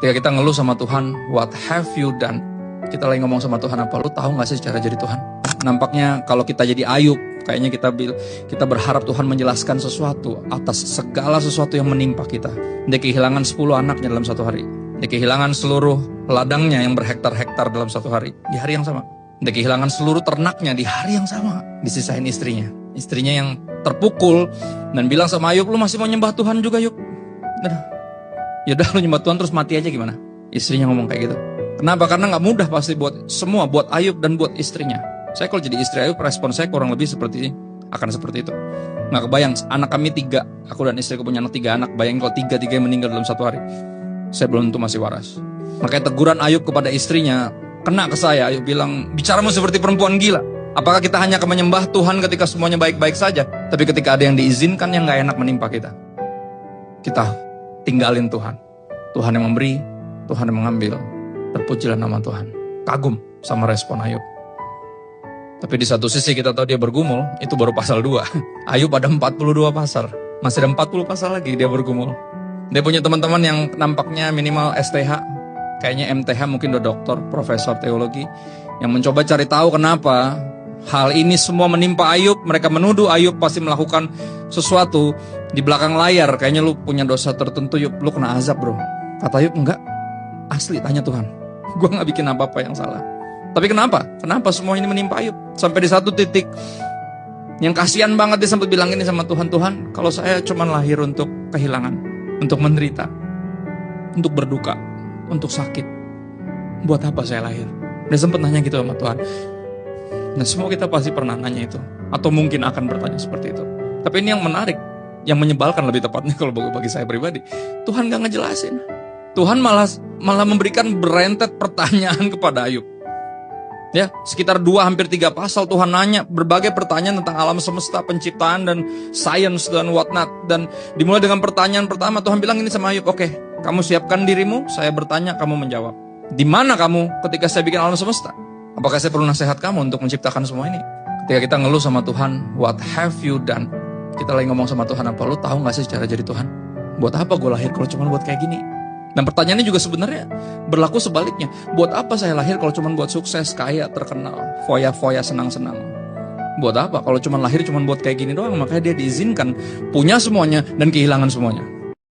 Ketika kita ngeluh sama Tuhan, what have you done? Kita lagi ngomong sama Tuhan, apa lu tahu gak sih cara jadi Tuhan? Nampaknya kalau kita jadi Ayub, kayaknya kita berharap Tuhan menjelaskan sesuatu atas segala sesuatu yang menimpa kita. Dia kehilangan 10 anaknya dalam satu hari. Dia kehilangan seluruh ladangnya yang berhektar-hektar dalam satu hari, di hari yang sama. Dia kehilangan seluruh ternaknya di hari yang sama. Disisain istrinya. Istrinya yang terpukul dan bilang sama Ayub, lu masih mau nyembah Tuhan juga Ayub? Yaudah lu nyembah Tuhan terus mati aja gimana? Istrinya ngomong kayak gitu. Kenapa? Karena gak mudah pasti buat semua, buat Ayub dan buat istrinya. Saya kalau jadi istri Ayub, respon saya kurang lebih seperti itu. Gak kebayang, anak kami 3, aku dan istriku punya anak 3 anak. Bayangin kalau 3 yang meninggal dalam satu hari. Saya belum tentu masih waras. Makanya teguran Ayub kepada istrinya kena ke saya. Ayub bilang, bicaramu seperti perempuan gila. Apakah kita hanya akan menyembah Tuhan ketika semuanya baik-baik saja? Tapi ketika ada yang diizinkan yang gak enak menimpa kita, kita tinggalin Tuhan. Tuhan yang memberi, Tuhan yang mengambil. Terpujilah nama Tuhan. Kagum sama respon Ayub. Tapi di satu sisi kita tahu dia bergumul, itu baru pasal 2. Ayub ada 42 pasal. Masih ada 40 pasal lagi dia bergumul. Dia punya teman-teman yang nampaknya minimal STH. Kayaknya MTH, mungkin udah doktor, profesor teologi. Yang mencoba cari tahu kenapa hal ini semua menimpa Ayub. Mereka menuduh Ayub pasti melakukan sesuatu di belakang layar. Kayaknya lu punya dosa tertentu, Ayub, lu kena azab bro. Kata Ayub, enggak. Asli, tanya Tuhan. Gue gak bikin apa-apa yang salah. Tapi kenapa? Kenapa semua ini menimpa Ayub? Sampai di satu titik yang kasihan banget dia sempat bilang ini sama Tuhan. Tuhan, kalau saya cuma lahir untuk kehilangan, untuk menderita, untuk berduka, untuk sakit, buat apa saya lahir? Dia sempat nanya gitu sama Tuhan. Nah semua kita pasti pernah nanya itu, atau mungkin akan bertanya seperti itu. Tapi ini yang menarik, yang menyebalkan lebih tepatnya kalau bagi saya pribadi. Tuhan gak ngejelasin. Tuhan malah memberikan berentet pertanyaan kepada Ayub. Ya, sekitar 2 hampir 3 pasal Tuhan nanya berbagai pertanyaan tentang alam semesta, penciptaan dan science dan whatnot. Dan dimulai dengan pertanyaan pertama, Tuhan bilang ini sama Ayub, oke, kamu siapkan dirimu, saya bertanya, kamu menjawab. Di mana kamu ketika saya bikin alam semesta? Apakah saya perlu nasihat kamu untuk menciptakan semua ini? Ketika kita ngeluh sama Tuhan, what have you done? Kita lagi ngomong sama Tuhan, apa lu tahu gak sih cara jadi Tuhan? Buat apa gue lahir kalau cuma buat kayak gini? Dan pertanyaannya juga sebenarnya berlaku sebaliknya. Buat apa saya lahir kalau cuma buat sukses, kaya, terkenal, foya-foya, senang-senang? Buat apa kalau cuma lahir cuma buat kayak gini doang? Makanya dia diizinkan punya semuanya dan kehilangan semuanya.